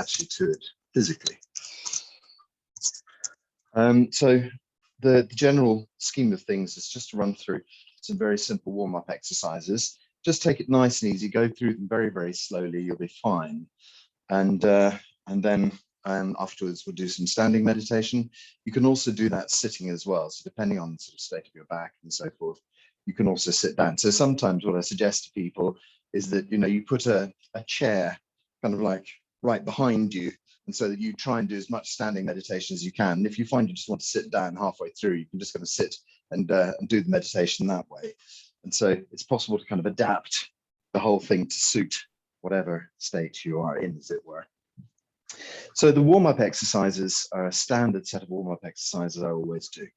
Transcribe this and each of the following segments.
actually to it physically. So the general scheme of things is just to run through some very simple warm-up exercises. Just take it nice and easy, go through them very, very slowly, you'll be fine. And then afterwards we'll do some standing meditation. You can also do that sitting as well. So depending on the sort of state of your back and so forth, you can also sit down. So sometimes what I suggest to people is that, you put a chair kind of like right behind you, and so that you try and do as much standing meditation as you can. And if you find you just want to sit down halfway through, you can just kind of sit and do the meditation that way. And so it's possible to kind of adapt the whole thing to suit whatever state you are in, as it were. So the warm-up exercises are a standard set of warm-up exercises I always do.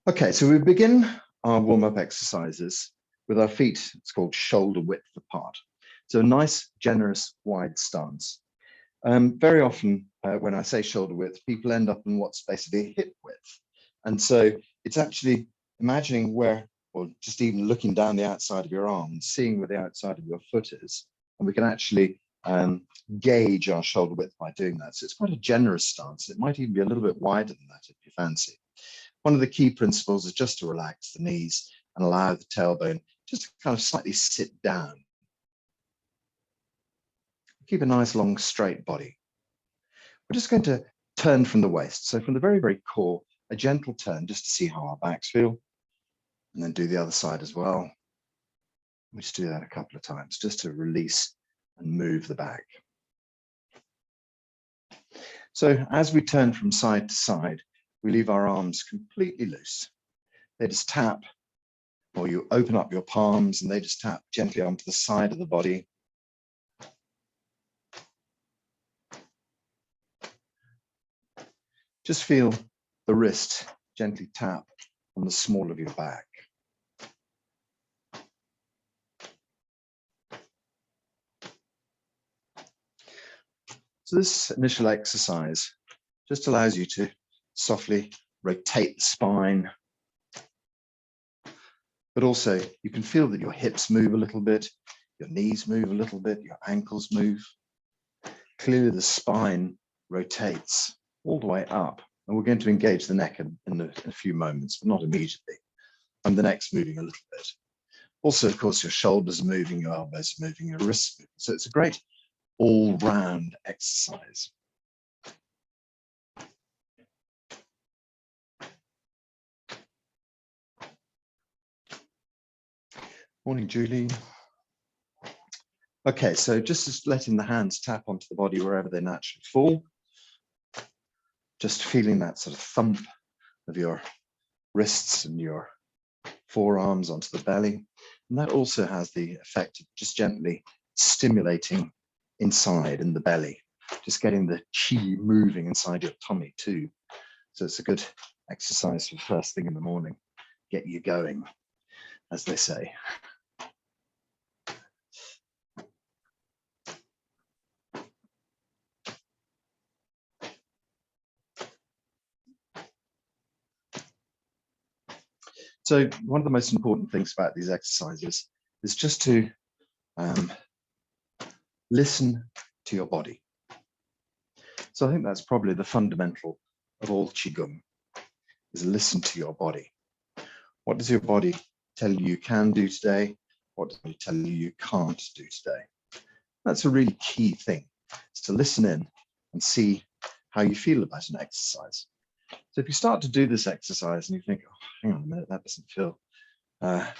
Okay, so we begin our warm-up exercises with our feet, it's called shoulder width apart. So a nice, generous, wide stance. Very often when I say shoulder width, people end up in what's basically hip width. And so it's actually imagining where, or just even looking down the outside of your arm and seeing where the outside of your foot is. And we can actually gauge our shoulder width by doing that. So it's quite a generous stance. It might even be a little bit wider than that if you fancy. One of the key principles is just to relax the knees and allow the tailbone just to kind of slightly sit down. Keep a nice long straight body. We're just going to turn from the waist. So from the very, very core, a gentle turn just to see how our backs feel, and then do the other side as well. We just do that a couple of times just to release and move the back. So as we turn from side to side, we leave our arms completely loose. They just tap, or you open up your palms and they just tap gently onto the side of the body. Just feel the wrist gently tap on the small of your back. So this initial exercise just allows you to softly rotate the spine, but also you can feel that your hips move a little bit, your knees move a little bit, your ankles move. Clearly the spine rotates all the way up, and we're going to engage the neck in a few moments, but not immediately. And the neck's moving a little bit. Also, of course, your shoulders are moving, your elbows are moving, your wrists are moving. So it's a great all-round exercise. Morning, Julie. Okay, so just letting the hands tap onto the body wherever they naturally fall. Just feeling that sort of thump of your wrists and your forearms onto the belly. And that also has the effect of just gently stimulating inside in the belly, just getting the chi moving inside your tummy too. So it's a good exercise for the first thing in the morning. Get you going, as they say. So one of the most important things about these exercises is just to listen to your body. So I think that's probably the fundamental of all Qigong, is listen to your body. What does your body tell you you can do today? What does it tell you you can't do today? That's a really key thing, is to listen in and see how you feel about an exercise. So if you start to do this exercise and you think, oh, hang on a minute, that doesn't feel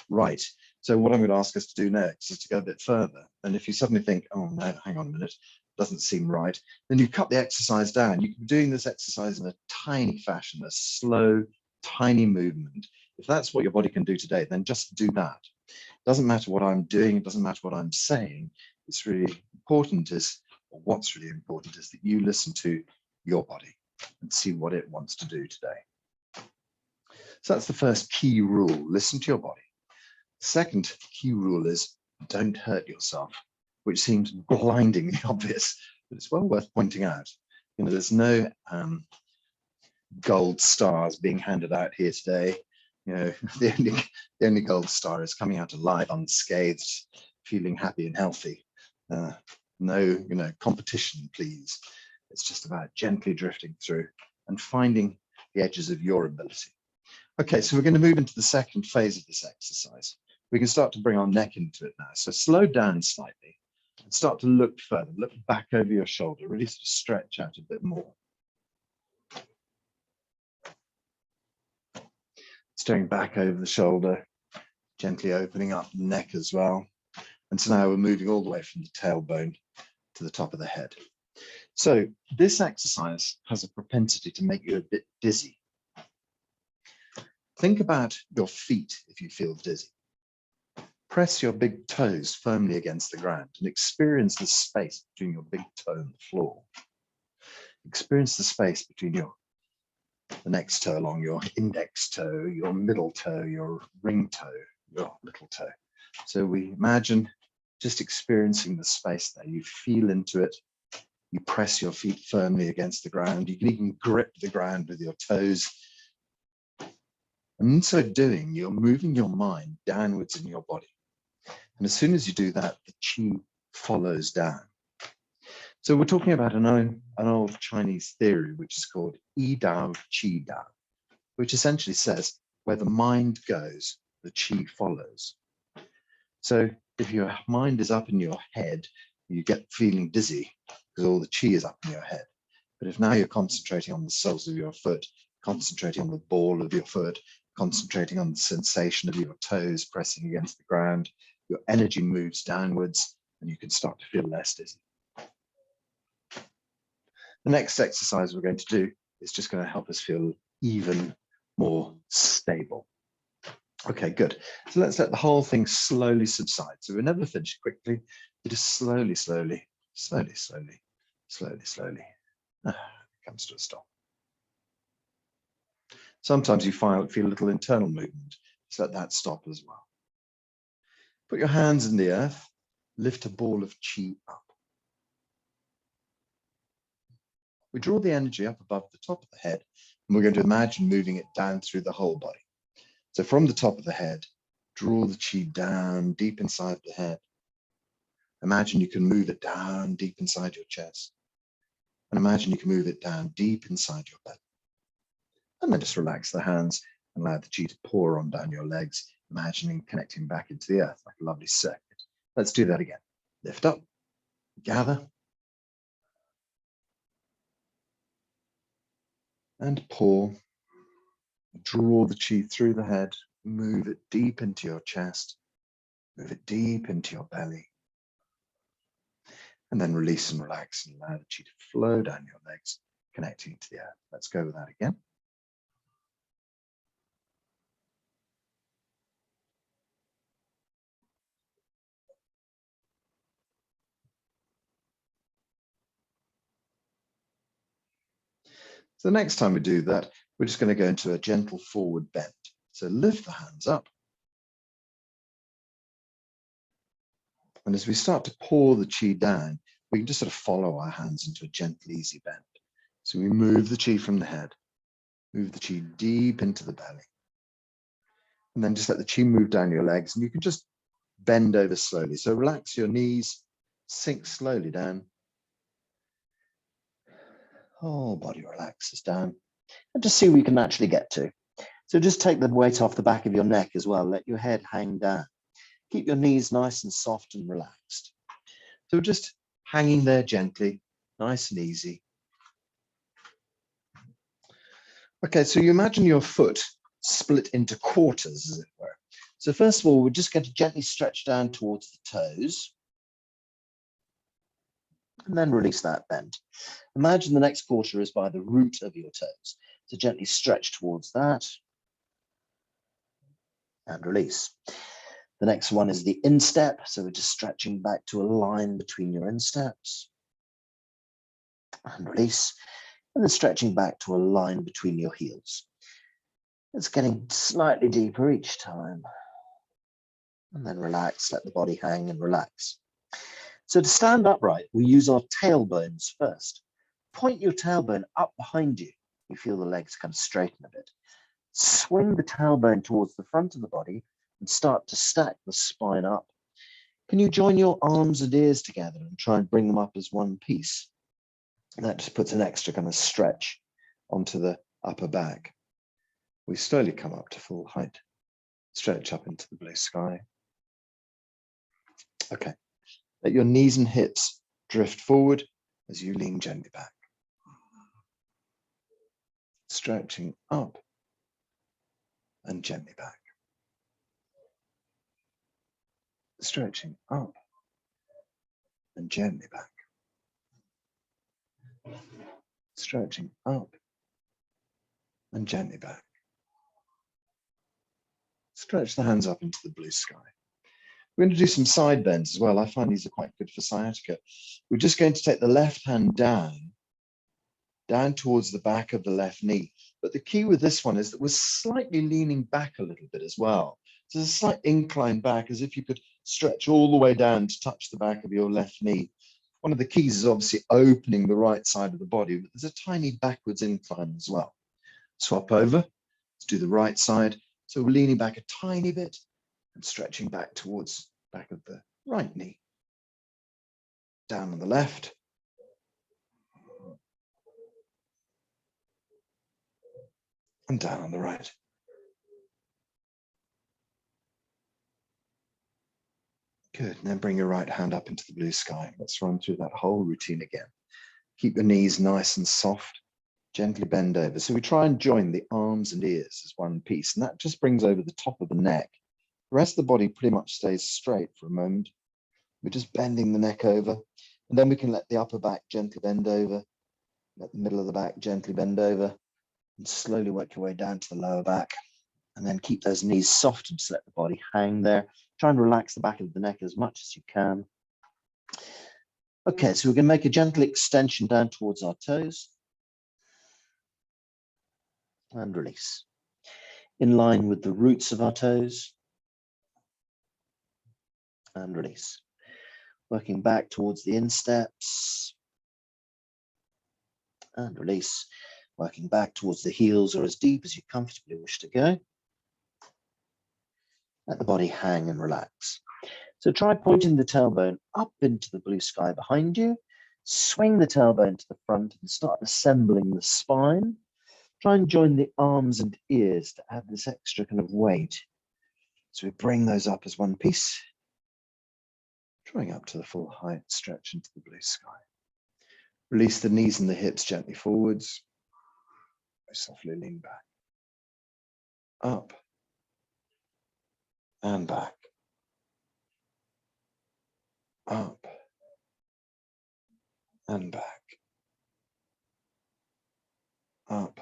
right. So what I'm going to ask us to do next is to go a bit further. And if you suddenly think, oh no, hang on a minute, doesn't seem right, then you cut the exercise down. You can be doing this exercise in a tiny fashion, a slow, tiny movement. If that's what your body can do today, then just do that. It doesn't matter what I'm doing, it doesn't matter what I'm saying. It's really important or what's really important is that you listen to your body and see what it wants to do today. So that's the first key rule, listen to your body. The second key rule is don't hurt yourself, which seems blindingly obvious, but it's well worth pointing out. You know, there's no gold stars being handed out here today. You know, the only gold star is coming out alive, unscathed, feeling happy and healthy. No, competition, please. It's just about gently drifting through and finding the edges of your ability. Okay, so we're going to move into the second phase of this exercise. We can start to bring our neck into it now. So slow down slightly and start to look further, look back over your shoulder, really sort of stretch out a bit more. Staring back over the shoulder, gently opening up the neck as well. And so now we're moving all the way from the tailbone to the top of the head. So this exercise has a propensity to make you a bit dizzy. Think about your feet if you feel dizzy. Press your big toes firmly against the ground and experience the space between your big toe and the floor. Experience the space between the next toe along your index toe, your middle toe, your ring toe, your little toe. So we imagine just experiencing the space there. You feel into it. You press your feet firmly against the ground. You can even grip the ground with your toes. And in so doing, you're moving your mind downwards in your body. And as soon as you do that, the qi follows down. So we're talking about an old Chinese theory, which is called Yi Dao, Qi Dao, which essentially says where the mind goes, the qi follows. So if your mind is up in your head, you get feeling dizzy because all the qi is up in your head. But if now you're concentrating on the soles of your foot, concentrating on the ball of your foot, concentrating on the sensation of your toes pressing against the ground, your energy moves downwards and you can start to feel less dizzy. The next exercise we're going to do is just going to help us feel even more stable. Okay, good. So let's let the whole thing slowly subside. So we never finish quickly. We just slowly, slowly, slowly, slowly, slowly, slowly. It comes to a stop. Sometimes you feel a little internal movement. Just let that stop as well. Put your hands in the earth. Lift a ball of qi up. We draw the energy up above the top of the head, and we're going to imagine moving it down through the whole body. So from the top of the head, draw the qi down deep inside the head. Imagine you can move it down deep inside your chest. And imagine you can move it down deep inside your belly. And then just relax the hands and allow the qi to pour on down your legs, imagining connecting back into the earth like a lovely circuit. Let's do that again. Lift up, gather, and pour. Draw the qi through the head, move it deep into your chest, move it deep into your belly. And then release and relax and allow the qi to flow down your legs, connecting to the earth. Let's go with that again. So the next time we do that, we're just going to go into a gentle forward bend. So lift the hands up. And as we start to pour the qi down, we can just sort of follow our hands into a gentle, easy bend. So we move the qi from the head, move the qi deep into the belly. And then just let the qi move down your legs, and you can just bend over slowly. So relax your knees, sink slowly down. Whole body relaxes down. And just see where you can naturally get to. So just take the weight off the back of your neck as well. Let your head hang down. Keep your knees nice and soft and relaxed. So just hanging there gently, nice and easy. Okay, so you imagine your foot split into quarters, as it were. So first of all, we're just going to gently stretch down towards the toes. And then release that bend. Imagine the next quarter is by the root of your toes. So gently stretch towards that and release. The next one is the instep. So we're just stretching back to a line between your insteps and release. And then stretching back to a line between your heels. It's getting slightly deeper each time. And then relax, let the body hang and relax. So to stand upright, we use our tailbones first. Point your tailbone up behind you. You feel the legs kind of straighten a bit. Swing the tailbone towards the front of the body and start to stack the spine up. Can you join your arms and ears together and try and bring them up as one piece? And that just puts an extra kind of stretch onto the upper back. We slowly come up to full height, stretch up into the blue sky. Okay, let your knees and hips drift forward as you lean gently back. Stretching up and gently back. Stretching up and gently back. Stretching up and gently back. Stretch the hands up into the blue sky. We're going to do some side bends as well. I find these are quite good for sciatica. We're just going to take the left hand down towards the back of the left knee. But the key with this one is that we're slightly leaning back a little bit as well. So there's a slight incline back, as if you could stretch all the way down to touch the back of your left knee. One of the keys is obviously opening the right side of the body, but there's a tiny backwards incline as well. Swap over, let's do the right side. So we're leaning back a tiny bit and stretching back towards the back of the right knee. Down on the left. And down on the right. Good, and then bring your right hand up into the blue sky. Let's run through that whole routine again. Keep your knees nice and soft, gently bend over. So we try and join the arms and ears as one piece, and that just brings over the top of the neck. The rest of the body pretty much stays straight for a moment. We're just bending the neck over, and then we can let the upper back gently bend over, let the middle of the back gently bend over, and slowly work your way down to the lower back. And then keep those knees soft and just let the body hang there. Try and relax the back of the neck as much as you can. Okay, so we're going to make a gentle extension down towards our toes. And release. In line with the roots of our toes. And release. Working back towards the insteps. And release. Working back towards the heels or as deep as you comfortably wish to go. Let the body hang and relax. So try pointing the tailbone up into the blue sky behind you. Swing the tailbone to the front and start assembling the spine. Try and join the arms and ears to add this extra kind of weight. So we bring those up as one piece. Drawing up to the full height, stretch into the blue sky. Release the knees and the hips gently forwards. Softly lean back. Up. And back. Up. And back. Up.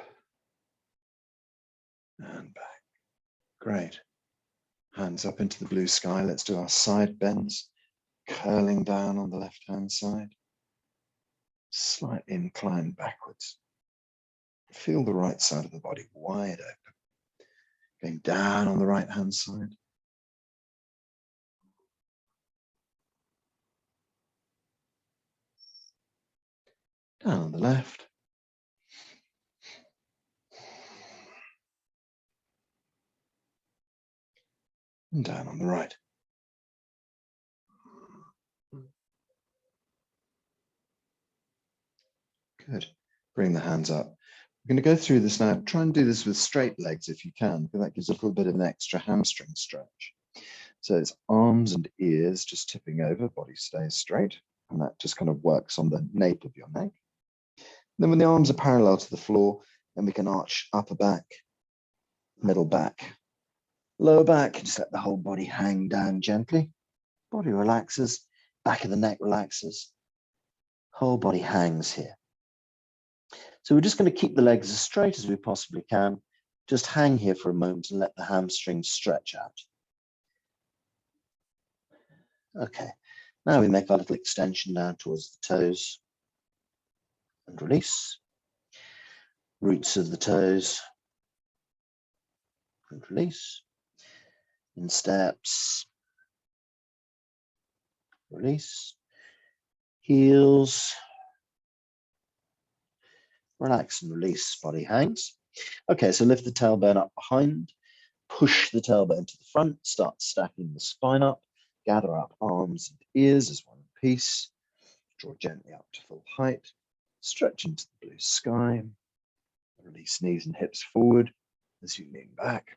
And back. Great. Hands up into the blue sky. Let's do our side bends. Curling down on the left-hand side. Slightly inclined backwards. Feel the right side of the body wide open. Going down on the right-hand side. Down on the left. And down on the right. Good. Bring the hands up. We're going to go through this now. Try and do this with straight legs if you can, because that gives a little bit of an extra hamstring stretch. So it's arms and ears just tipping over, body stays straight, and that just kind of works on the nape of your neck. Then when the arms are parallel to the floor, then we can arch upper back, middle back, lower back, just let the whole body hang down gently. Body relaxes, back of the neck relaxes, whole body hangs here. So we're just going to keep the legs as straight as we possibly can. Just hang here for a moment and let the hamstrings stretch out. Okay, now we make our little extension down towards the toes and release. Roots of the toes and release. Insteps, release. Heels, relax and release, body hangs. Okay, so lift the tailbone up behind, push the tailbone to the front, start stacking the spine up, gather up arms and ears as one piece. Draw gently up to full height. Stretch into the blue sky. Release knees and hips forward as you lean back.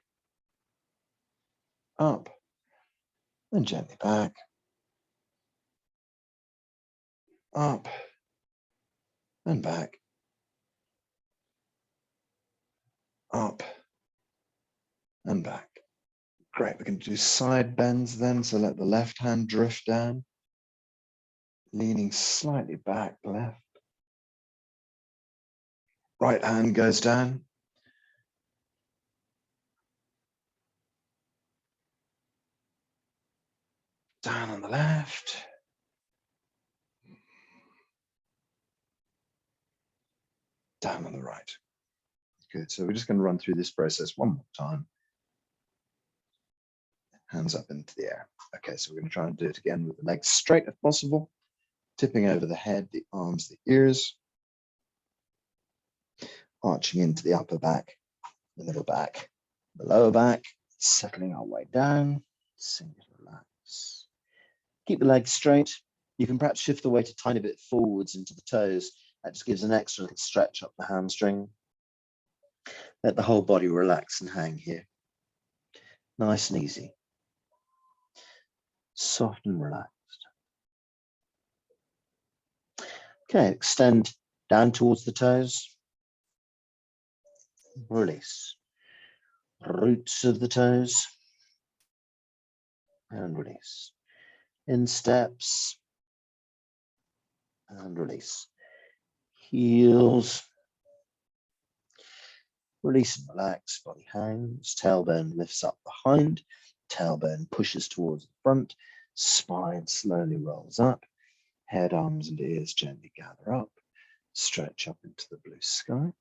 Up and gently back. Up and back. Up and back. Great, we're going to do side bends then, so let the left hand drift down, leaning slightly back left. Right hand goes down. Down on the left. Down on the right. Good, so we're just going to run through this process one more time. Hands up into the air. Okay, so we're going to try and do it again with the legs straight if possible, tipping over the head, the arms, the ears, arching into the upper back, the middle back, the lower back, settling our way down, sink and relax. Keep the legs straight. You can perhaps shift the weight a tiny bit forwards into the toes. That just gives an extra little stretch up the hamstring. Let the whole body relax and hang here. Nice and easy. Soft and relaxed. Okay, extend down towards the toes. Release. Roots of the toes. And release. Insteps. And release. Heels. Release and relax, body hangs, tailbone lifts up behind, tailbone pushes towards the front, spine slowly rolls up, head, arms and ears gently gather up, stretch up into the blue sky.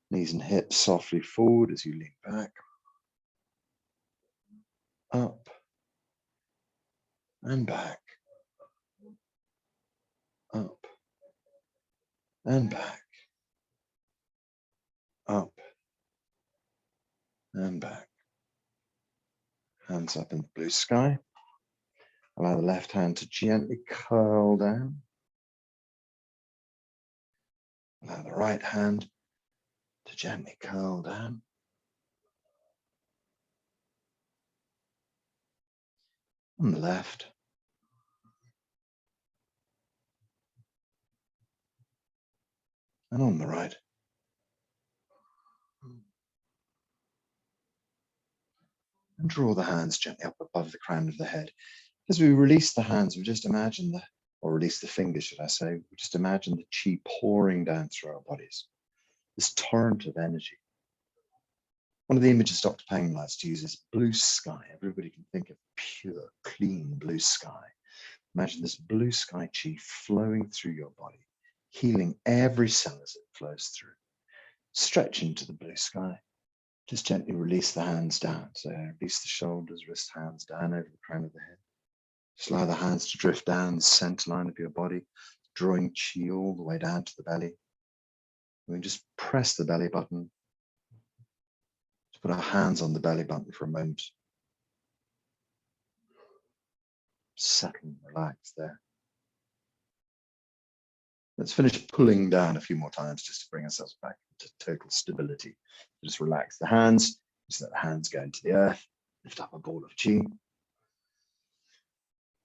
Knees and hips softly forward as you lean back, up and back, up and back, up and back. Hands up in the blue sky. Allow the left hand to gently curl down. Allow the right hand to gently curl down. On the left. And on the right. And draw the hands gently up above the crown of the head. As we release the hands, we just imagine or release the fingers, should I say, we just imagine the chi pouring down through our bodies. This torrent of energy. One of the images Dr. Pang likes to use is blue sky. Everybody can think of pure, clean blue sky. Imagine this blue sky chi flowing through your body, healing every cell as it flows through. Stretch into the blue sky. Just gently release the hands down. So release the shoulders, wrist, hands down over the crown of the head. Just allow the hands to drift down the center line of your body, drawing chi all the way down to the belly. And we just press the belly button. Just put our hands on the belly button for a moment. Settle and relax there. Let's finish pulling down a few more times just to bring ourselves back to total stability. Just relax the hands, just let the hands go into the earth, lift up a ball of chi.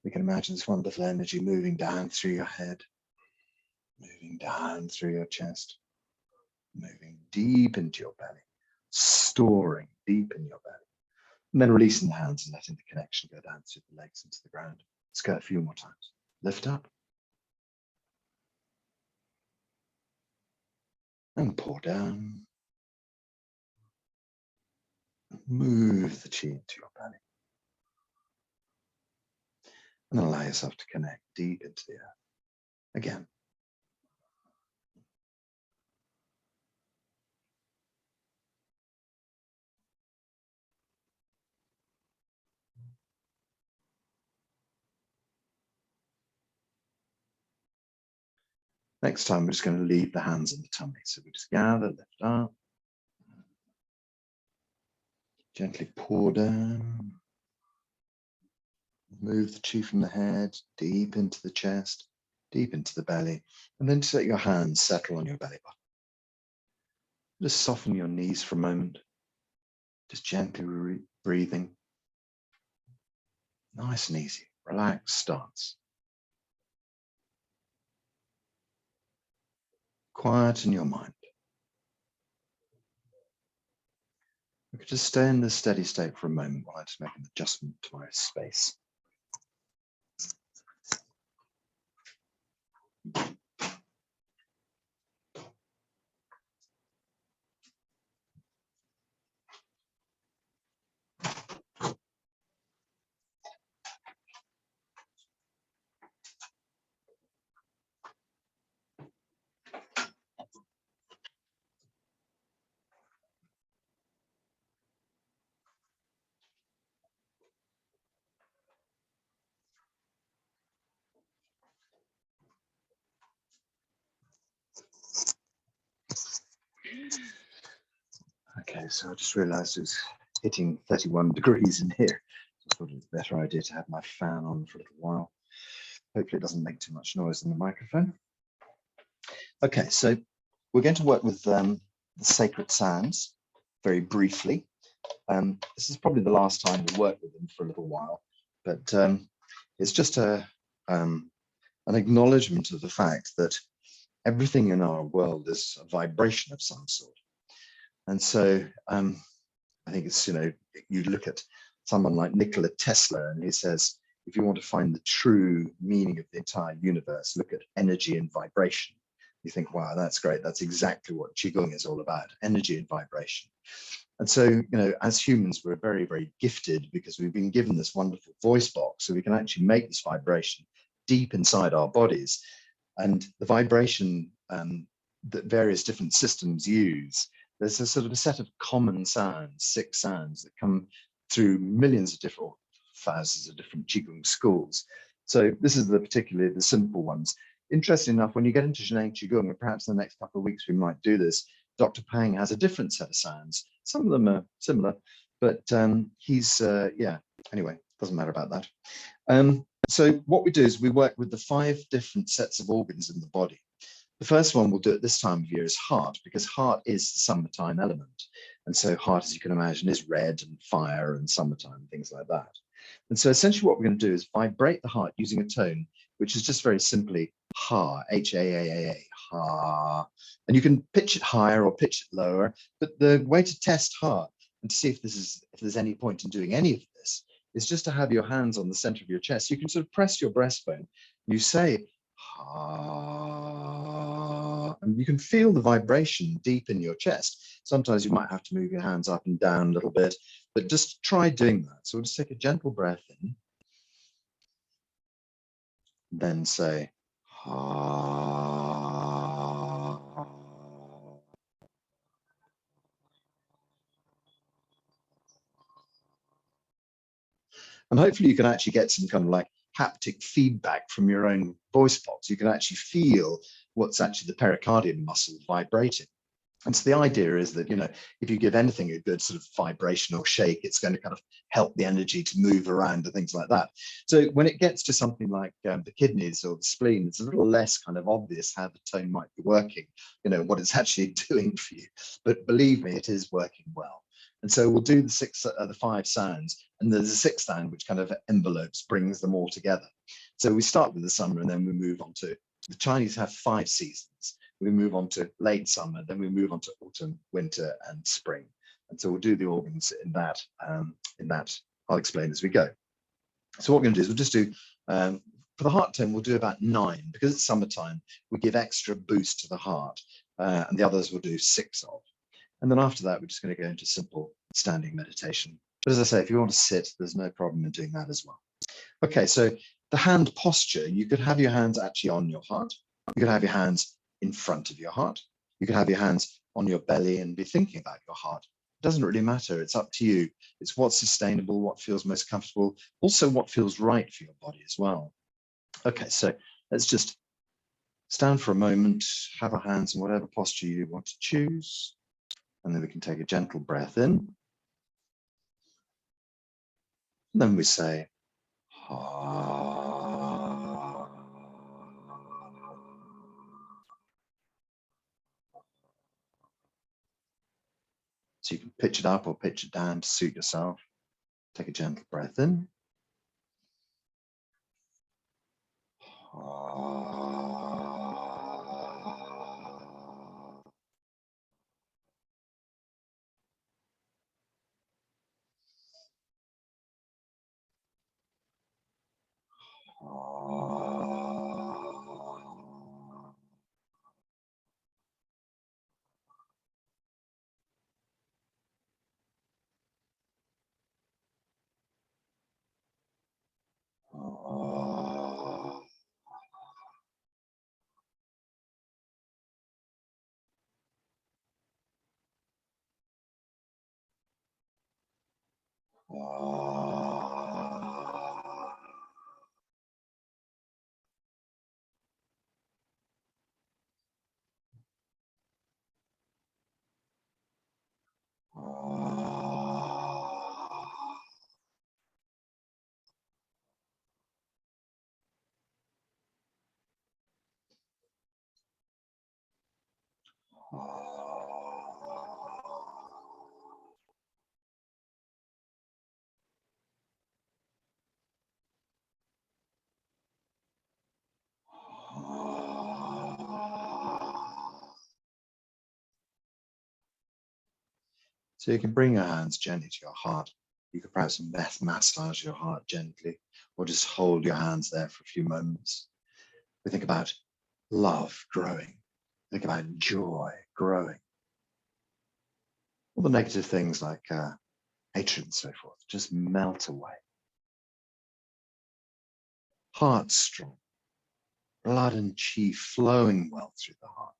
We can imagine this wonderful energy moving down through your head, moving down through your chest, moving deep into your belly, storing deep in your belly, and then releasing the hands and letting the connection go down through the legs into the ground. Let's go a few more times. Lift up. And pour down. Move the chi into your belly. And allow yourself to connect deep into the earth. Again. Next time, we're just going to leave the hands in the tummy. So we just gather, lift up. Gently pour down. Move the chi from the head, deep into the chest, deep into the belly, and then just let your hands settle on your belly button. Just soften your knees for a moment, just gently breathing. Nice and easy, relaxed stance. Quieten your mind. We could just stay in this steady state for a moment while I just make an adjustment to my space. Okay, so I just realized it's hitting 31 degrees in here. I thought it was a better idea to have my fan on for a little while. Hopefully it doesn't make too much noise in the microphone. Okay, so we're going to work with the sacred sounds very briefly. This is probably the last time we work with them for a little while, but it's just an acknowledgement of the fact that everything in our world is a vibration of some sort. And so I think it's, you look at someone like Nikola Tesla and he says, if you want to find the true meaning of the entire universe, look at energy and vibration. You think, wow, that's great. That's exactly what Qigong is all about, energy and vibration. And so, as humans, we're very, very gifted because we've been given this wonderful voice box, so we can actually make this vibration deep inside our bodies. And the vibration that various different systems use, there's a sort of a set of common sounds, 6 sounds that come through millions of different, thousands of different Qigong schools. So this is particularly the simple ones. Interesting enough, when you get into Zhejiang Qigong, and perhaps in the next couple of weeks we might do this, Dr. Pang has a different set of sounds. Some of them are similar, but he's, anyway, doesn't matter about that. So what we do is we work with the 5 different sets of organs in the body. The first one we'll do at this time of year is heart, because heart is the summertime element. And so heart, as you can imagine, is red and fire and summertime, things like that. And so essentially what we're going to do is vibrate the heart using a tone, which is just very simply ha, H-A-A-A-A, ha. And you can pitch it higher or pitch it lower, but the way to test heart and to see if there's any point in doing any of this is just to have your hands on the center of your chest. You can sort of press your breastbone. You say ha, and you can feel the vibration deep in your chest. Sometimes you might have to move your hands up and down a little bit, but just try doing that. So we'll just take a gentle breath in, then say ha. And hopefully you can actually get some kind of like haptic feedback from your own voice box. You can actually feel what's actually the pericardium muscle vibrating. And so the idea is that, if you give anything a good sort of vibrational shake, it's going to kind of help the energy to move around and things like that. So when it gets to something like the kidneys or the spleen, it's a little less kind of obvious how the tone might be working, what it's actually doing for you. But believe me, it is working well. And so we'll do the 5 sounds, and there's a 6th sound which kind of envelopes, brings them all together. So we start with the summer, and then we move on to, the Chinese have 5 seasons. We move on to late summer, then we move on to autumn, winter, and spring. And so we'll do the organs in that. I'll explain as we go. So what we're going to do is we'll just do, for the heart tone, we'll do about 9. Because it's summertime, we give extra boost to the heart, and the others we'll do 6 of. And then after that, we're just going to go into simple standing meditation. But as I say, if you want to sit, there's no problem in doing that as well. Okay, so the hand posture, you could have your hands actually on your heart. You could have your hands in front of your heart. You could have your hands on your belly and be thinking about your heart. It doesn't really matter. It's up to you. It's what's sustainable, what feels most comfortable, also what feels right for your body as well. Okay, so let's just stand for a moment, have our hands in whatever posture you want to choose. And then we can take a gentle breath in. And then we say, So you can pitch it up or pitch it down to suit yourself. Take a gentle breath in. So you can bring your hands gently to your heart. You could perhaps massage your heart gently, or just hold your hands there for a few moments. We think about love growing. Think about joy growing. All the negative things like hatred and so forth just melt away. Heart strong. Blood and chi flowing well through the heart.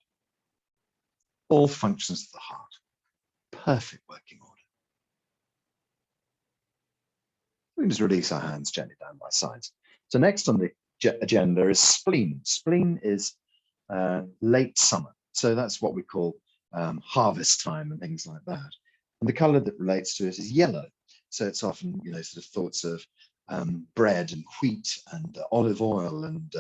All functions of the heart. Perfect working order. We can just release our hands gently down by sides. So next on the agenda is spleen. Spleen is late summer. So that's what we call harvest time and things like that. And the color that relates to it is yellow. So it's often, sort of thoughts of bread and wheat and olive oil and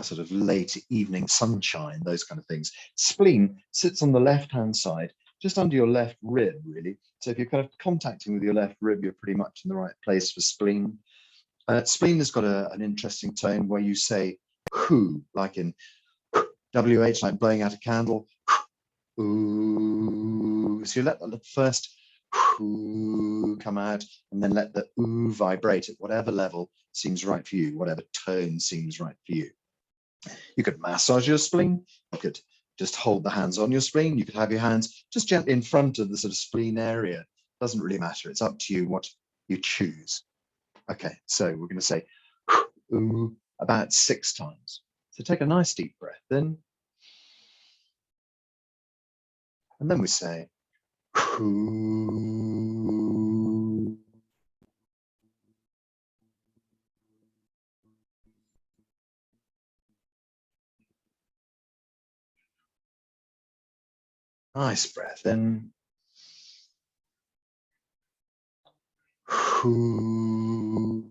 sort of late evening sunshine, those kind of things. Spleen sits on the left-hand side, just under your left rib, really. So if you're kind of contacting with your left rib, you're pretty much in the right place for spleen. Spleen has got an interesting tone where you say who, like in WH, like blowing out a candle. Ooh. So you let the first ooh come out and then let the ooh vibrate at whatever level seems right for you, whatever tone seems right for you. You could massage your spleen. You could just hold the hands on your spleen. You could have your hands just gently in front of the sort of spleen area. Doesn't really matter. It's up to you what you choose. Okay, so we're going to say ooh about 6 times. So take a nice deep breath in. And then we say ooh. Nice breath in. Ooh.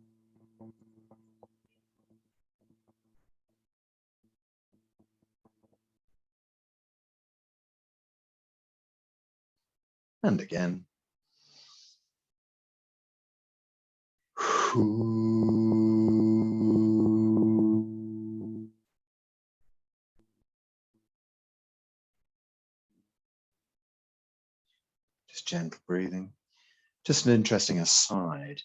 And again. Ooh. Just gentle breathing. Just an interesting aside.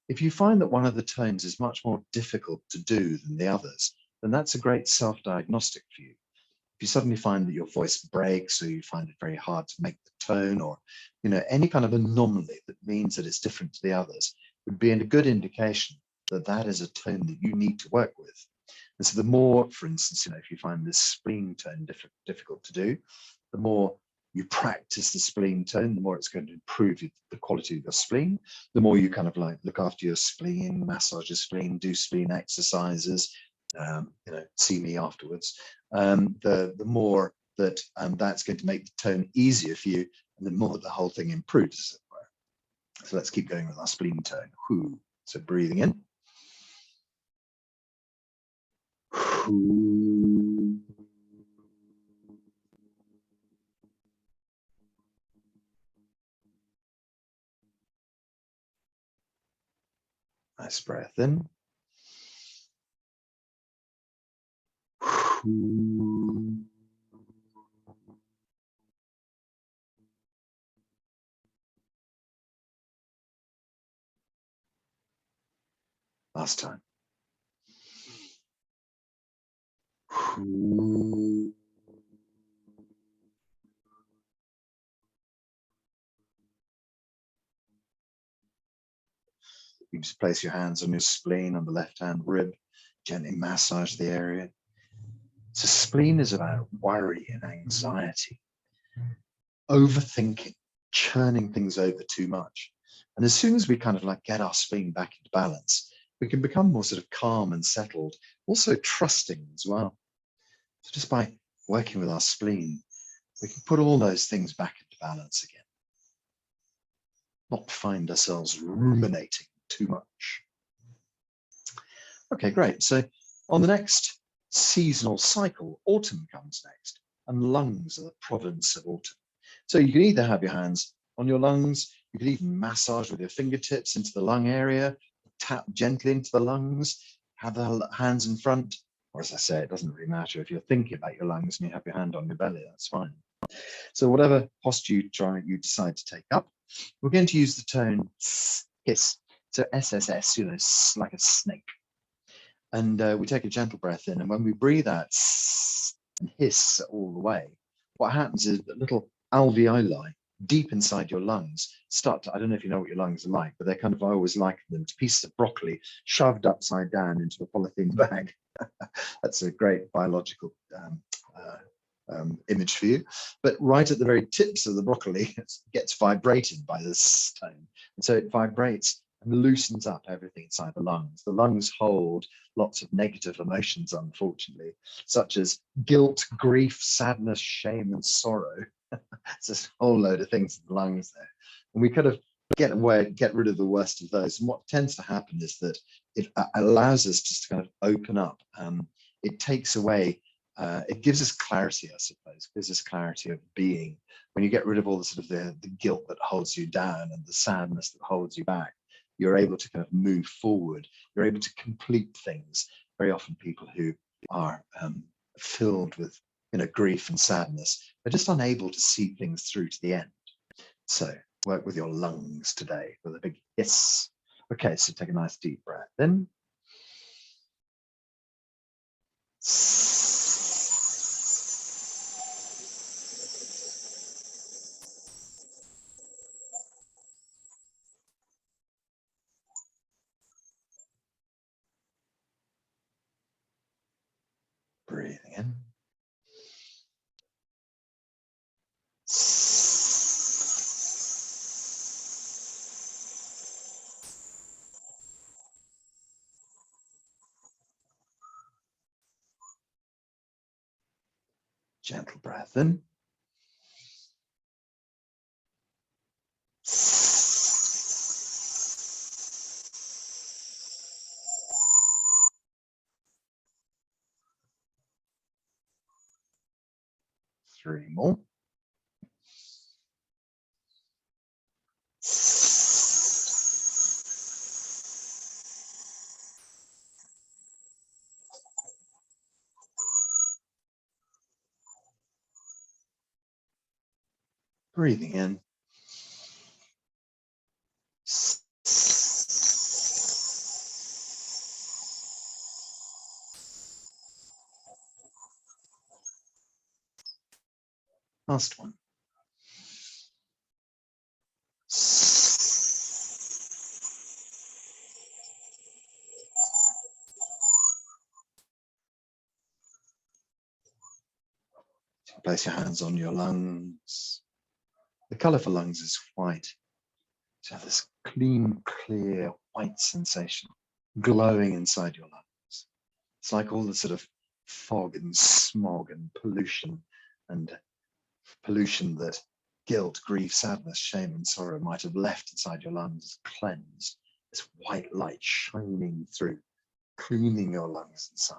If you find that one of the tones is much more difficult to do than the others, then that's a great self-diagnostic for you. If you suddenly find that your voice breaks or you find it very hard to make the tone or any kind of anomaly that means that it's different to the others, would be a good indication that that is a tone that you need to work with. And so the more, for instance, if you find this spleen tone difficult to do, the more you practice the spleen tone, the more it's going to improve the quality of your spleen. The more you kind of like look after your spleen, massage your spleen, do spleen exercises, see me afterwards. The more that that's going to make the tone easier for you, and the more the whole thing improves. So let's keep going with our spleen tone. Whoo. So breathing in. Nice breath in. Last time. You just place your hands on your spleen on the left-hand rib, gently massage the area. So spleen is about worry and anxiety, overthinking, churning things over too much. And as soon as we kind of like get our spleen back into balance, we can become more sort of calm and settled, also trusting as well. So just by working with our spleen, we can put all those things back into balance again, not find ourselves ruminating too much. Okay, great. So on the next seasonal cycle, autumn comes next, and lungs are the province of autumn. So you can either have your hands on your lungs, you can even massage with your fingertips into the lung area, tap gently into the lungs, have the hands in front, or as I say, it doesn't really matter if you're thinking about your lungs and you have your hand on your belly, that's fine. So whatever posture you decide to take up, we're going to use the tone hiss. So SSS, you know, like a snake. And we take a gentle breath in, and when we breathe out and hiss all the way, what happens is that little alveoli deep inside your lungs start to, I don't know if you know what your lungs are like, but they're kind of, I always liken them to pieces of broccoli shoved upside down into a polythene bag. That's a great biological image for you. But right at the very tips of the broccoli, it gets vibrated by this tone. And so it vibrates and loosens up everything inside the lungs. The lungs hold lots of negative emotions, unfortunately, such as guilt, grief, sadness, shame, and sorrow. It's just a whole load of things in the lungs there. And we kind of get rid of the worst of those. And what tends to happen is that it allows us just to kind of open up. It takes away, it gives us clarity, I suppose, it gives us clarity of being. When you get rid of all the sort of the guilt that holds you down and the sadness that holds you back, you're able to kind of move forward. You're able to complete things. Very often people who are filled with grief and sadness are just unable to see things through to the end. So work with your lungs today with a big hiss. Okay, so take a nice deep breath in. Breathing in. Gentle breath in. Three more. Breathing in. Last one. Place your hands on your lungs. The colour for lungs is white. So have this clean, clear, white sensation glowing inside your lungs. It's like all the sort of fog and smog and pollution that guilt, grief, sadness, shame, and sorrow might have left inside your lungs is cleansed. This white light shining through, cleaning your lungs inside.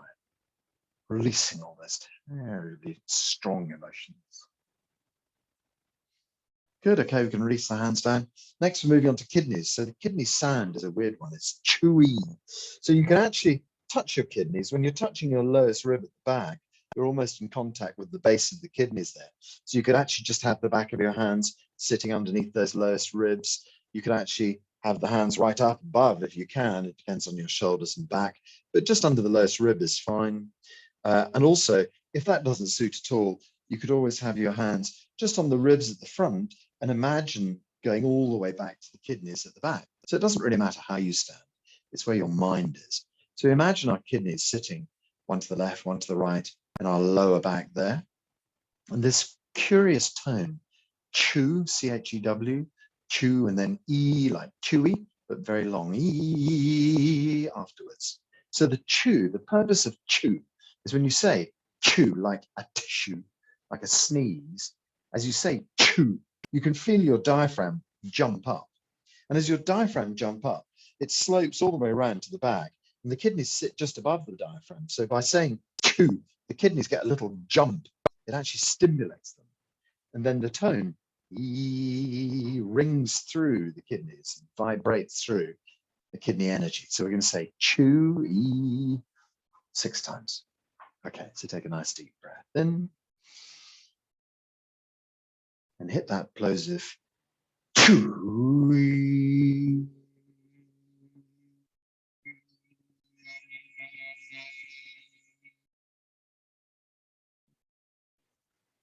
releasing all those terribly strong emotions. Good, okay, we can release the hands down. Next, we're moving on to kidneys. So the kidney sound is a weird one. It's chewy. So you can actually touch your kidneys. When you're touching your lowest rib at the back, you're almost in contact with the base of the kidneys there. So you could actually just have the back of your hands sitting underneath those lowest ribs. You could actually have the hands right up above if you can. It depends on your shoulders and back, but just under the lowest rib is fine. And also, if that doesn't suit at all, you could always have your hands just on the ribs at the front and imagine going all the way back to the kidneys at the back. So it doesn't really matter how you stand. It's where your mind is. So imagine our kidneys sitting one to the left, one to the right, and our lower back there. And this curious tone, chew, C-H-E-W, chew, and then E like chewy, but very long E afterwards. So the chew, the purpose of chew is when you say chew like a tissue, like a sneeze, as you say chew, you can feel your diaphragm jump up. And as your diaphragm jump up, it slopes all the way around to the back, and the kidneys sit just above the diaphragm. So by saying chew, the kidneys get a little jump. It actually stimulates them. And then the tone rings through the kidneys, vibrates through the kidney energy. So we're going to say chew 6 times. Okay, so take a nice deep breath in and hit that plosive chew.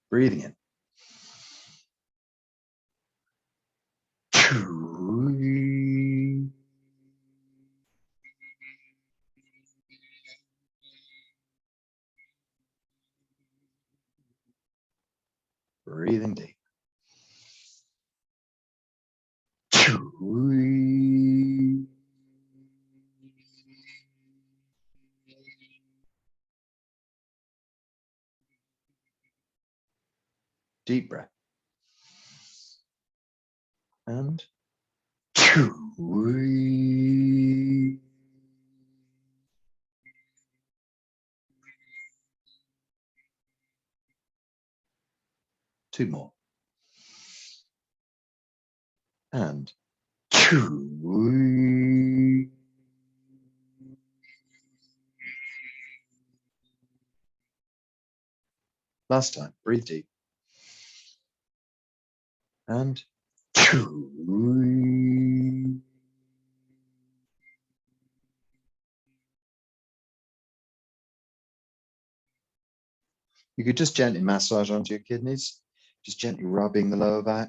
Breathing in. Chew. Breathing deep. Chew. Deep breath. And chew. Two more. And chew. Last time, breathe deep. And chew. You could just gently massage onto your kidneys, just gently rubbing the lower back.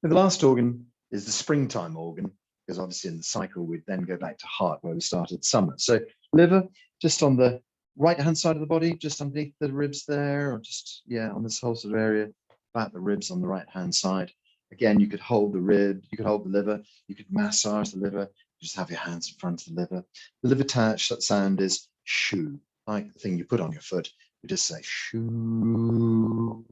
And the last organ is the springtime organ, because obviously in the cycle we'd then go back to heart where we started summer. So liver, just on the right-hand side of the body, just underneath the ribs there, or just, yeah, on this whole sort of area, about the ribs on the right-hand side. Again, you could hold the rib, you could hold the liver, you could massage the liver, just have your hands in front of the liver. The liver touch, that sound is shoo, like the thing you put on your foot. We just say shoo.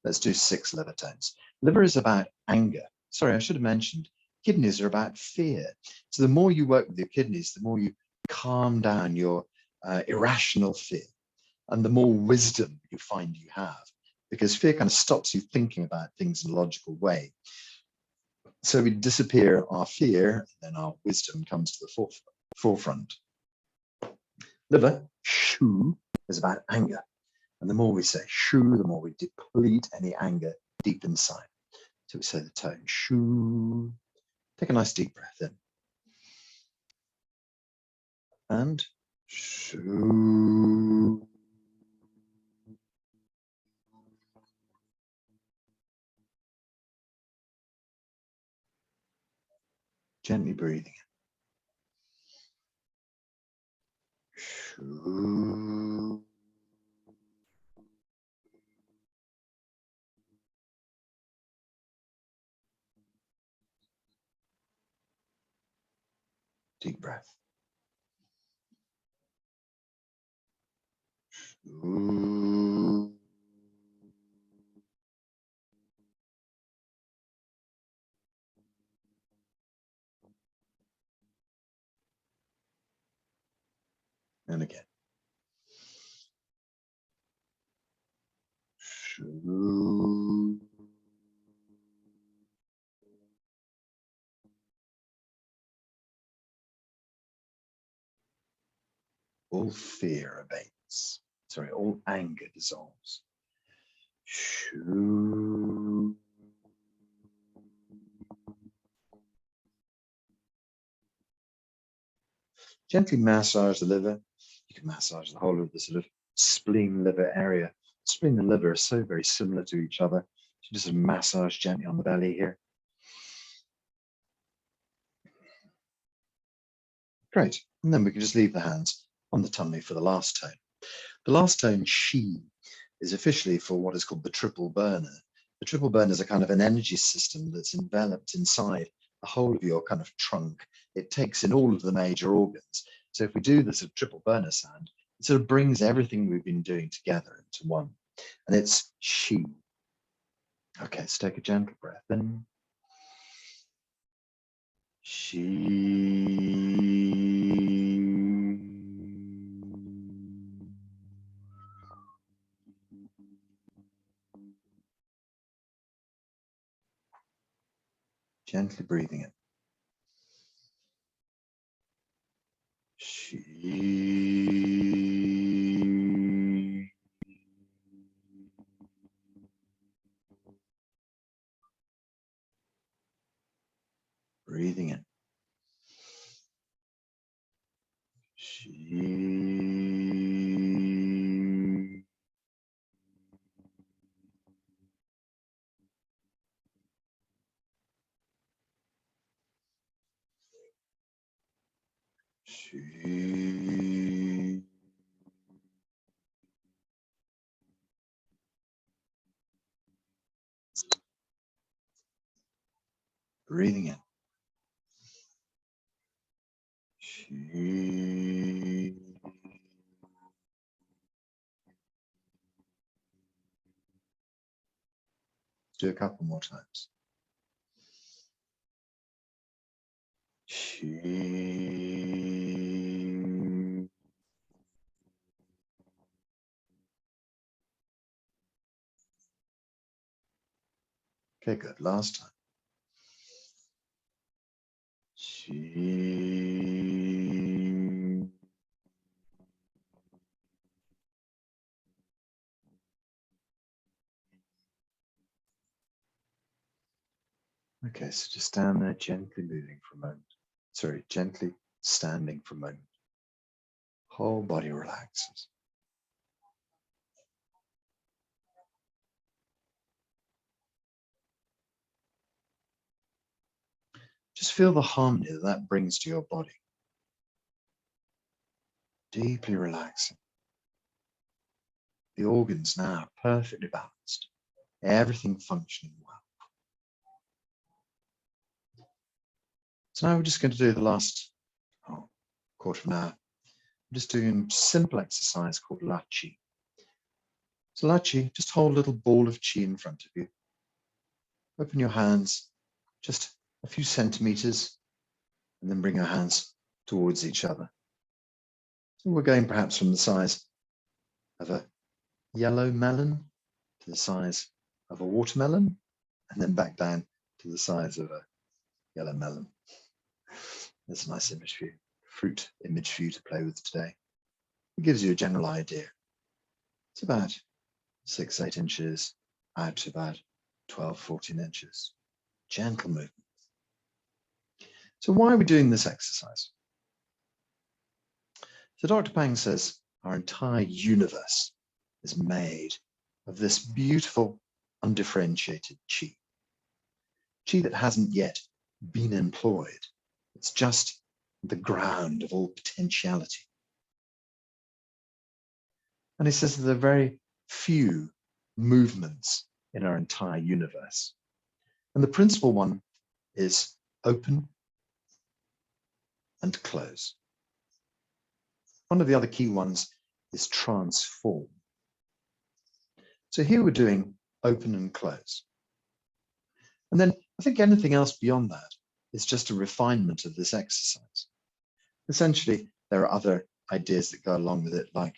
Let's do 6 liver tones. Liver is about anger. Sorry, I should have mentioned, kidneys are about fear. So the more you work with your kidneys, the more you calm down your irrational fear and the more wisdom you find you have, because fear kind of stops you thinking about things in a logical way. So we disappear our fear, and then our wisdom comes to the forefront. Liver, shu, is about anger. And the more we say shoo, the more we deplete any anger deep inside. So we say the tone shoo. Take a nice deep breath in. And shoo. Gently breathing in. Shoo. Deep breath. Shoo. And again. All fear abates. Sorry, all anger dissolves. Gently massage the liver. You can massage the whole of the sort of spleen liver area. Spleen and liver are so very similar to each other. So just massage gently on the belly here. Great. And then we can just leave the hands on the tummy for the last tone. The last tone, Qi, is officially for what is called the triple burner. The triple burner is a kind of an energy system that's enveloped inside the whole of your kind of trunk. It takes in all of the major organs. So if we do this sort of triple burner sound, it sort of brings everything we've been doing together into one. And it's Qi. Okay, let's take a gentle breath in. Qi. Gently breathing in. Qi. Breathing in. Qi. Qi. Breathing in. Qi. Do a couple more times. Qi. Okay, good. Last time. Qi. Okay, so just stand there gently moving for a moment. Sorry, gently standing for a moment. Whole body relaxes. Just feel the harmony that that brings to your body. Deeply relaxing. The organs now perfectly balanced. Everything functioning well. So now we're just going to do the last quarter of an hour. I'm just doing a simple exercise called La Qi. So La Qi, just hold a little ball of Qi in front of you. Open your hands just a few centimeters and then bring your hands towards each other. So we're going perhaps from the size of a yellow melon to the size of a watermelon and then back down to the size of a yellow melon. There's a nice image for you, fruit image for you to play with today. It gives you a general idea. It's about 6-8 inches out to about 12-14 inches. Gentle movement. So why are we doing this exercise? So Dr. Pang says our entire universe is made of this beautiful, undifferentiated Qi. Qi that hasn't yet been employed. It's just the ground of all potentiality. And he says there are very few movements in our entire universe. And the principal one is open and close. One of the other key ones is transform. So here we're doing open and close. And then I think anything else beyond that is just a refinement of this exercise. Essentially, there are other ideas that go along with it, like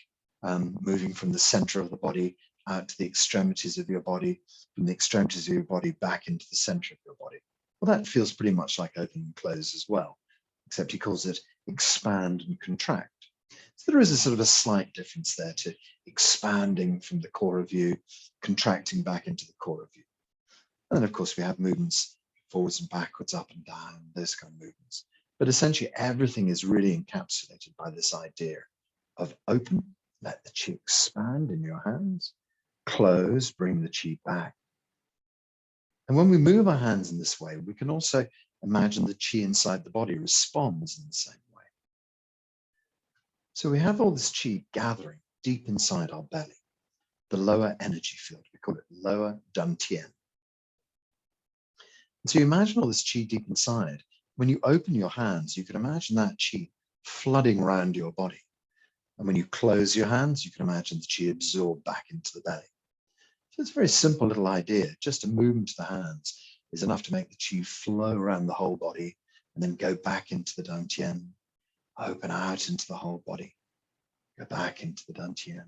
moving from the center of the body out to the extremities of your body, from the extremities of your body back into the center of your body. Well, that feels pretty much like open and close as well, except he calls it expand and contract. So there is a sort of a slight difference there to expanding from the core of you, contracting back into the core of you. And then, of course, we have movements forwards and backwards, up and down, those kind of movements. But essentially, everything is really encapsulated by this idea of open, let the chi expand in your hands, close, bring the chi back. And when we move our hands in this way, we can also imagine the chi inside the body responds in the same way. So we have all this chi gathering deep inside our belly, the lower energy field. We call it lower dantian. And so you imagine all this chi deep inside. When you open your hands, you can imagine that chi flooding around your body. And when you close your hands, you can imagine the chi absorb back into the belly. So it's a very simple little idea. Just a movement of the hands is enough to make the chi flow around the whole body and then go back into the dantian, open out into the whole body, go back into the dantian.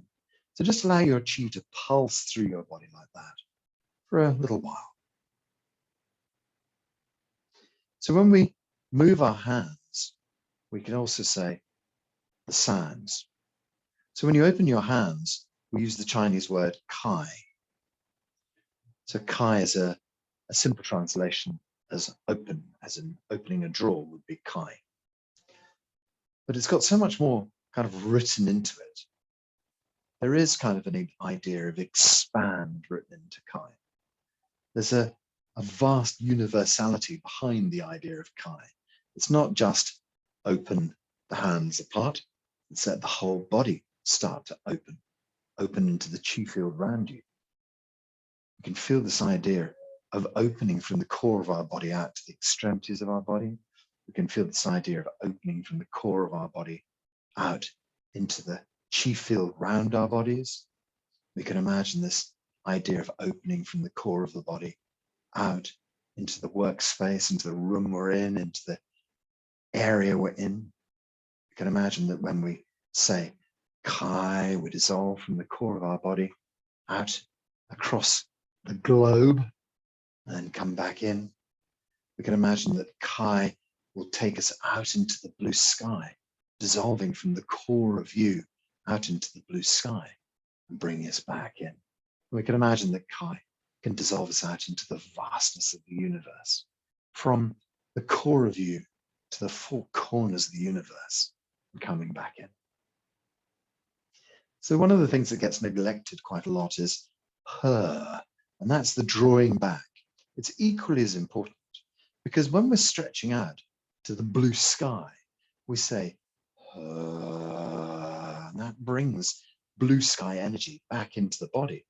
So just allow your chi to pulse through your body like that for a little while. So when we move our hands, we can also say the sounds. So when you open your hands, we use the Chinese word kai. So kai is a simple translation as open, as in opening a drawer would be kai. But it's got so much more kind of written into it. There is kind of an idea of expand written into kai. There's a vast universality behind the idea of kai. It's not just open the hands apart, it's that the whole body start to open into the chi field around you. You can feel this idea of opening from the core of our body out to the extremities of our body. We can feel this idea of opening from the core of our body out into the chi field around our bodies. We can imagine this idea of opening from the core of the body out into the workspace, into the room we're in, into the area we're in. We can imagine that when we say kai, we dissolve from the core of our body out across the globe and then come back in. We can imagine that kai will take us out into the blue sky, dissolving from the core of you out into the blue sky and bringing us back in. We can imagine that kai can dissolve us out into the vastness of the universe, from the core of you to the four corners of the universe and coming back in. So one of the things that gets neglected quite a lot is her, and that's the drawing back. It's equally as important because when we're stretching out to the blue sky, we say her, and that brings blue sky energy back into the body.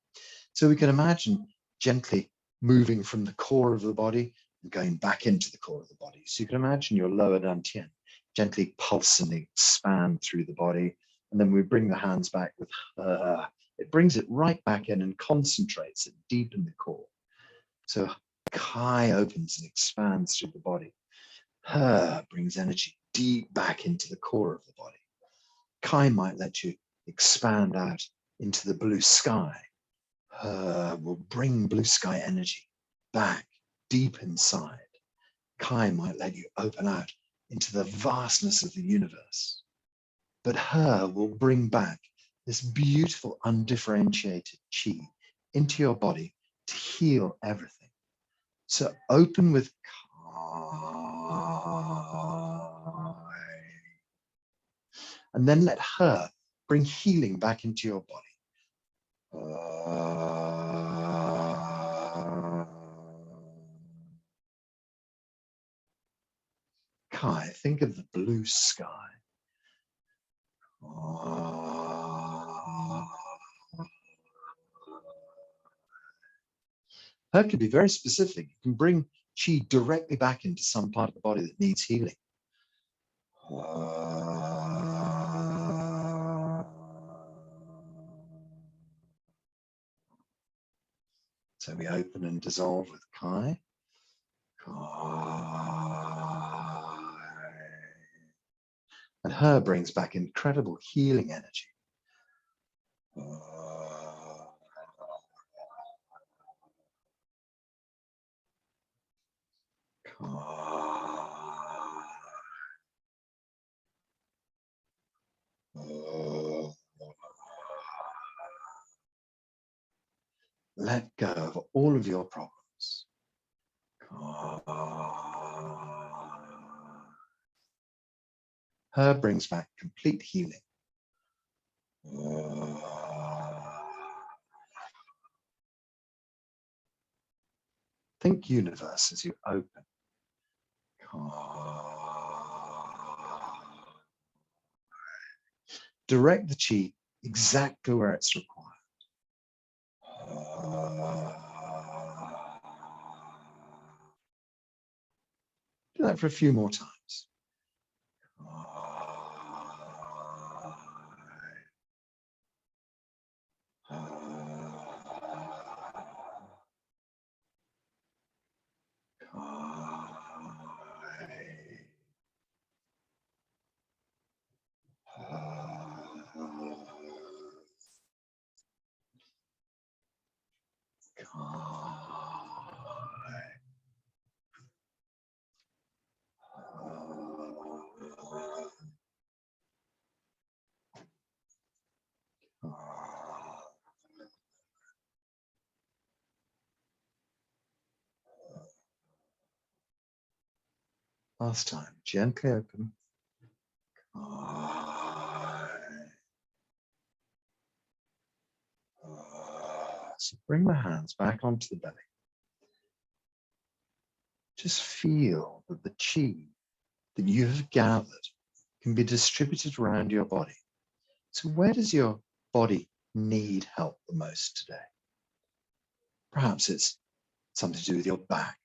So we can imagine gently moving from the core of the body and going back into the core of the body. So you can imagine your lower dantian gently pulse and expand through the body. And then we bring the hands back with her. It brings it right back in and concentrates it deep in the core. So kai opens and expands through the body. Her brings energy deep back into the core of the body. Kai might let you expand out into the blue sky. Will bring blue sky energy back deep inside. Kai might let you open out into the vastness of the universe. But her will bring back this beautiful, undifferentiated chi into your body to heal everything. So open with kai. And then let her bring healing back into your body. Kai, think of the blue sky. Her can be very specific. You can bring chi directly back into some part of the body that needs healing. So we open and dissolve with kai. Kai. And Her brings back incredible healing energy. Let go of all of your problems. Her brings back complete healing. Think universe as you open. Direct the chi exactly where it's required. Do that for a few more times. Last time, gently open. So bring the hands back onto the belly. Just feel that the chi that you have gathered can be distributed around your body. So where does your body need help the most today? Perhaps it's something to do with your back.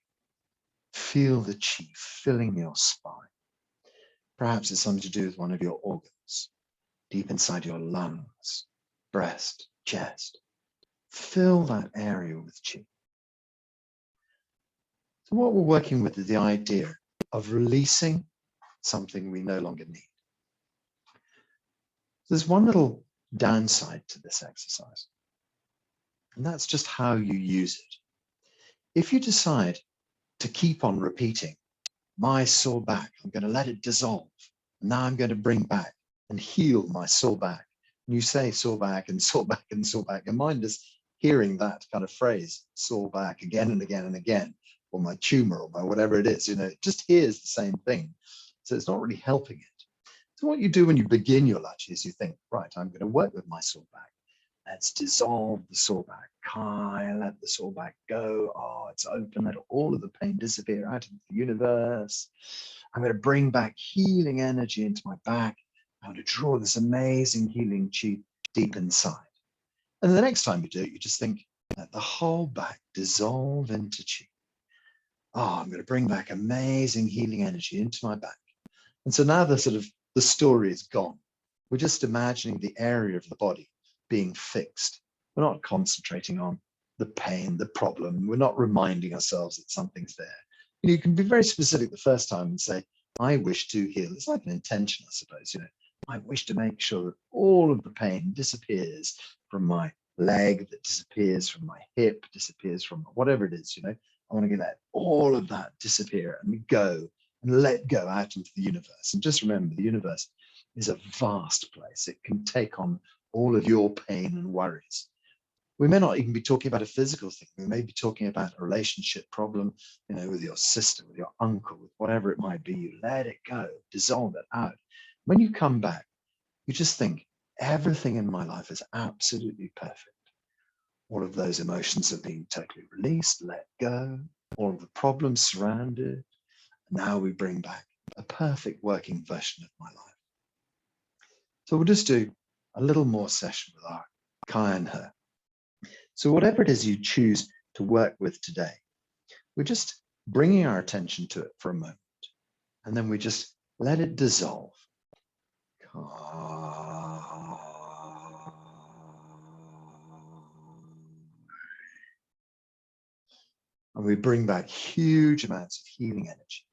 Feel the chi filling your spine. Perhaps it's something to do with one of your organs, deep inside your lungs, breast, chest. Fill that area with chi. So what we're working with is the idea of releasing something we no longer need. There's one little downside to this exercise, and that's just how you use it. If you decide to keep on repeating, my sore back, I'm going to let it dissolve. Now I'm going to bring back and heal my sore back. And you say sore back and sore back and sore back. Your mind is hearing that kind of phrase, sore back, again and again and again, or my tumor or my whatever it is, it just hears the same thing. So it's not really helping it. So what you do when you begin your lachi is you think, right, I'm going to work with my sore back. Let's dissolve the sore back. Kai, let the sore back go. Oh, it's open. Let all of the pain disappear out into the universe. I'm going to bring back healing energy into my back. I'm going to draw this amazing healing chi deep inside. And the next time you do it, you just think, let the whole back dissolve into chi. Oh, I'm going to bring back amazing healing energy into my back. And so now the story is gone. We're just imagining the area of the body being fixed. We're not concentrating on the pain, the problem. We're not reminding ourselves that something's there. You can be very specific the first time and say, I wish to heal. It's like an intention, I suppose. I wish to make sure that all of the pain disappears from my leg, that disappears from my hip, disappears from whatever it is. I want to let all of that disappear and go and let go out into the universe. And just remember, the universe is a vast place. It can take on all of your pain and worries. We may not even be talking about a physical thing. We may be talking about a relationship problem, with your sister, with your uncle, with whatever it might be. You let it go, dissolve it out. When you come back, you just think, everything in my life is absolutely perfect. All of those emotions have been totally released, let go. All of the problems surrounded. Now we bring back a perfect working version of my life. So we'll just do a little more session with our Kai and her. So whatever it is you choose to work with today, we're just bringing our attention to it for a moment, and then we just let it dissolve. And we bring back huge amounts of healing energy.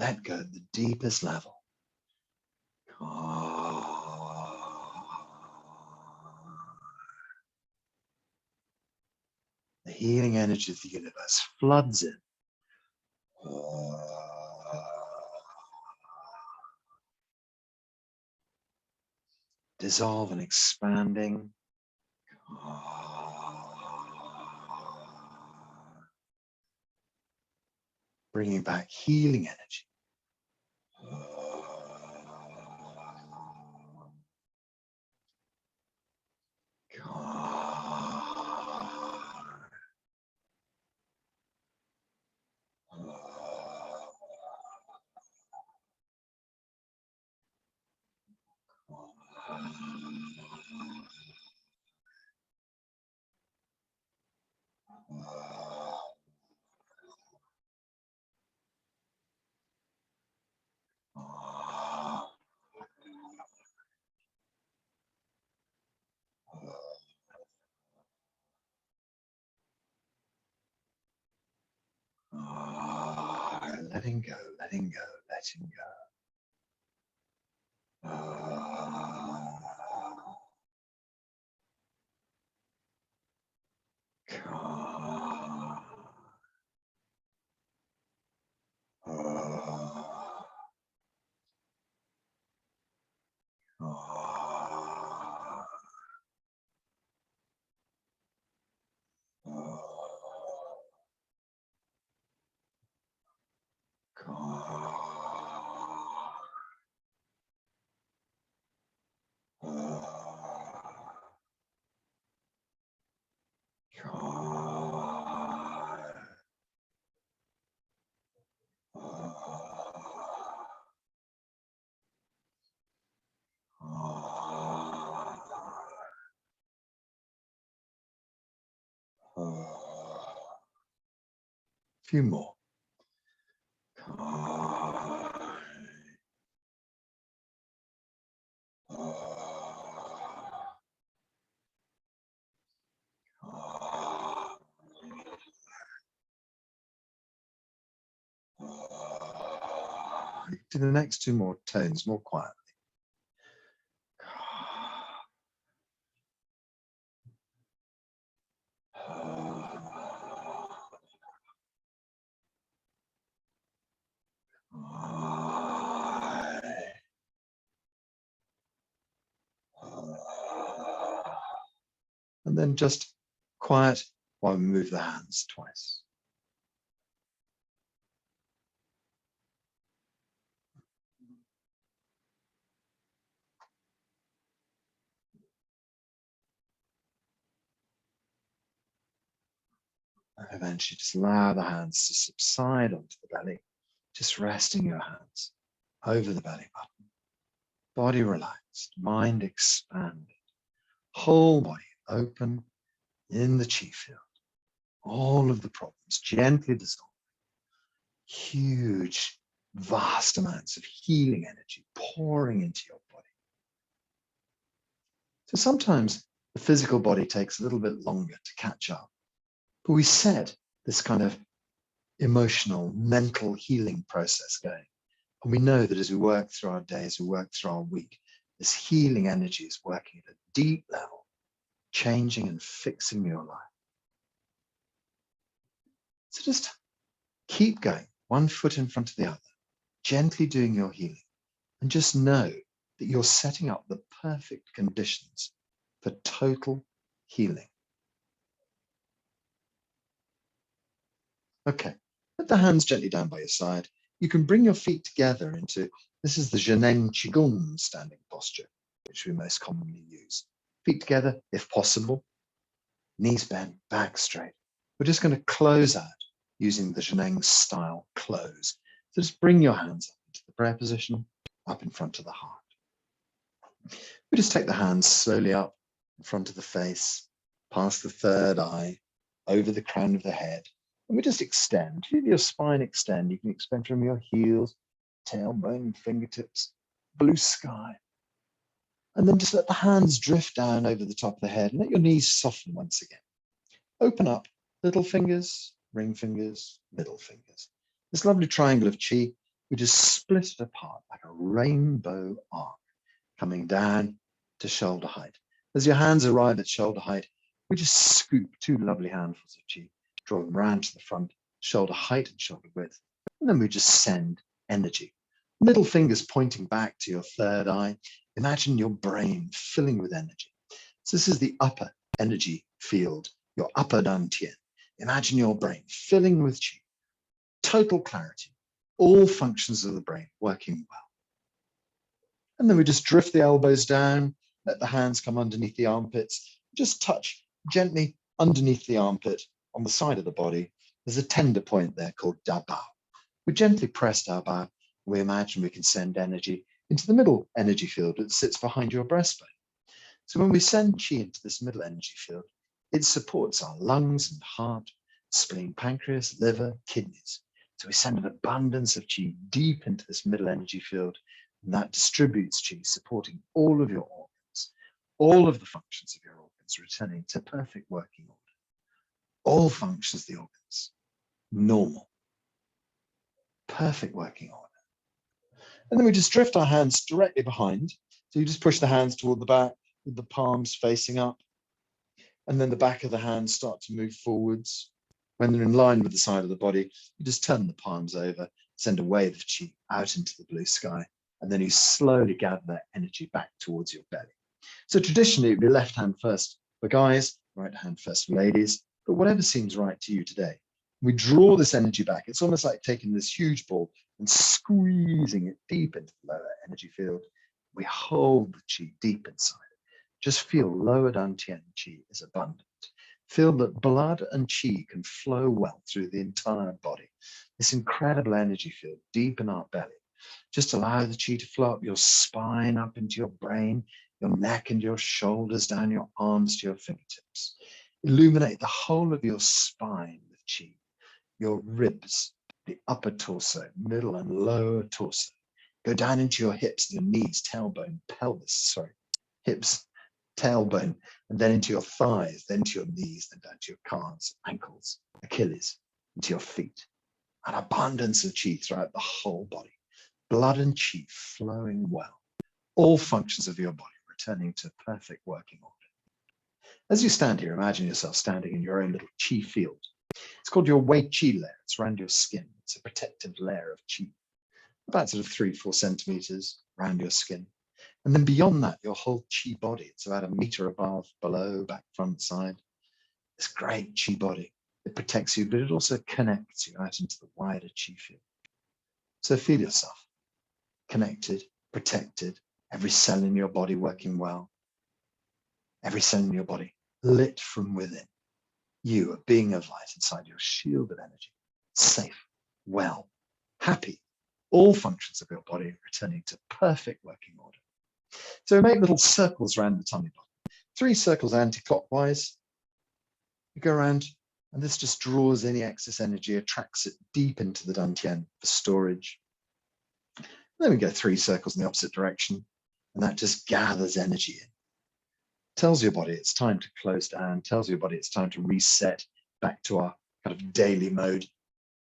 let go at the deepest level. The healing energy of the universe floods in. Dissolve and expanding. Bringing back healing energy. Letting go, letting go, letting go. Few more. Do the next two more tones more quietly. And then just quiet while we move the hands twice. And eventually just allow the hands to subside onto the belly, just resting your hands over the belly button. Body relaxed, mind expanded, whole body open in the chi field. All of the problems gently dissolving. Huge, vast amounts of healing energy pouring into your body. So sometimes the physical body takes a little bit longer to catch up. But we set this kind of emotional, mental healing process going. And we know that as we work through our days, we work through our week, this healing energy is working at a deep level, changing and fixing your life. So just keep going, one foot in front of the other, gently doing your healing. And just know that you're setting up the perfect conditions for total healing. Okay, put the hands gently down by your side. You can bring your feet together into, this is the Qigong standing posture, which we most commonly use. Feet together, if possible, knees bent, back straight. We're just going to close out using the Qigong style close. So just bring your hands up into the prayer position, up in front of the heart. We just take the hands slowly up in front of the face, past the third eye, over the crown of the head. And we just extend, feel your spine extend. You can extend from your heels, tailbone, fingertips, blue sky. And then just let the hands drift down over the top of the head and let your knees soften once again. Open up, little fingers, ring fingers, middle fingers. This lovely triangle of chi we just split it apart like a rainbow arc, coming down to shoulder height. As your hands arrive at shoulder height, we just scoop 2 lovely handfuls of chi, draw them round to the front, shoulder height and shoulder width, and then we just send energy. Middle fingers pointing back to your third eye. Imagine your brain filling with energy. So this is the upper energy field, your upper dantian. Imagine your brain filling with chi, total clarity, all functions of the brain working well. And then we just drift the elbows down, let the hands come underneath the armpits, just touch gently underneath the armpit on the side of the body. There's a tender point there called da bao. We gently press da bao. We imagine we can send energy into the middle energy field that sits behind your breastbone. So when we send chi into this middle energy field, it supports our lungs and heart, spleen, pancreas, liver, kidneys. So we send an abundance of chi deep into this middle energy field, and that distributes chi, supporting all of your organs, all of the functions of your organs, returning to perfect working order. All functions of the organs, normal, perfect working order. And then we just drift our hands directly behind. So you just push the hands toward the back with the palms facing up. And then the back of the hands start to move forwards. When they're in line with the side of the body, you just turn the palms over, send a wave of chi out into the blue sky. And then you slowly gather that energy back towards your belly. So traditionally, it would be left hand first for guys, right hand first for ladies, but whatever seems right to you today. We draw this energy back. It's almost like taking this huge ball and squeezing it deep into the lower energy field. We hold the chi deep inside it. Just feel lower dantian chi is abundant. Feel that blood and chi can flow well through the entire body. This incredible energy field deep in our belly. Just allow the chi to flow up your spine, up into your brain, your neck and your shoulders, down your arms to your fingertips. Illuminate the whole of your spine with chi. Your ribs, the upper torso, middle and lower torso. Go down into your hips, your knees, tailbone, pelvis, hips, tailbone, and then into your thighs, then to your knees, then down to your calves, ankles, Achilles, into your feet. An abundance of chi throughout the whole body. Blood and chi flowing well. All functions of your body returning to perfect working order. As you stand here, imagine yourself standing in your own little chi field. It's called your Wei Chi layer. It's around your skin. It's a protective layer of chi, about sort of 3-4 centimeters around your skin. And then beyond that, your whole chi body. It's about 1 meter above, below, back, front, side. This great chi body. It protects you, but it also connects you out into the wider chi field. So feel yourself connected, protected, every cell in your body working well. Every cell in your body lit from within. You, a being of light inside your shield of energy, safe, well, happy, all functions of your body returning to perfect working order. So we make little circles around the tummy button, 3 circles anti-clockwise. You go around, and this just draws any excess energy, attracts it deep into the dantian for storage. And then we go 3 circles in the opposite direction, and that just gathers energy in. Tells your body it's time to close down, tells your body it's time to reset back to our kind of daily mode.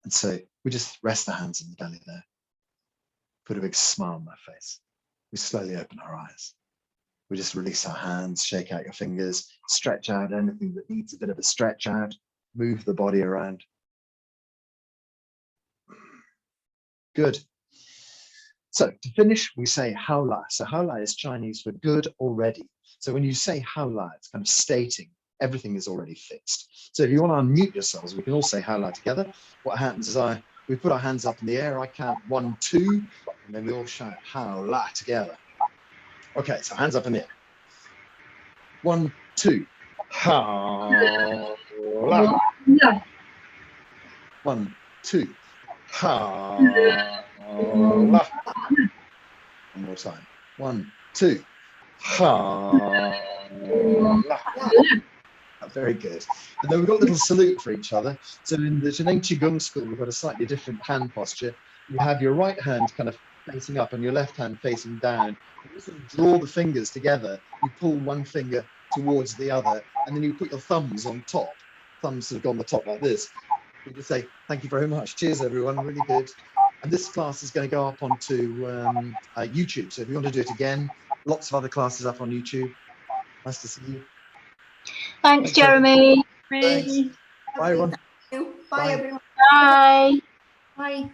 And so we just rest the hands in the belly there, put a big smile on my face. We slowly open our eyes. We just release our hands, shake out your fingers, stretch out anything that needs a bit of a stretch out, move the body around. Good. So to finish, we say hao la. So hao la is Chinese for good already. So when you say hao la, it's kind of stating everything is already fixed. So if you want to unmute yourselves, we can all say hao la together. What happens is we put our hands up in the air. I count 1, 2, and then we all shout hao la together. Okay, so hands up in the air. 1, 2, hao la. 1, 2, hao la. One more time. 1, 2, hao la. Very good. And then we've got a little salute for each other. So in the Qigong school, we've got a slightly different hand posture. You have your right hand kind of facing up and your left hand facing down. You sort of draw the fingers together. You pull one finger towards the other, and then you put your thumbs on top. Thumbs sort of go on the top like this. You just say, thank you very much. Cheers, everyone. Really good. And this class is going to go up onto YouTube. So if you want to do it again, lots of other classes up on YouTube. Nice to see you. Thanks, Jeremy. Thanks. Bye, everyone. Bye, everyone. Bye. Bye.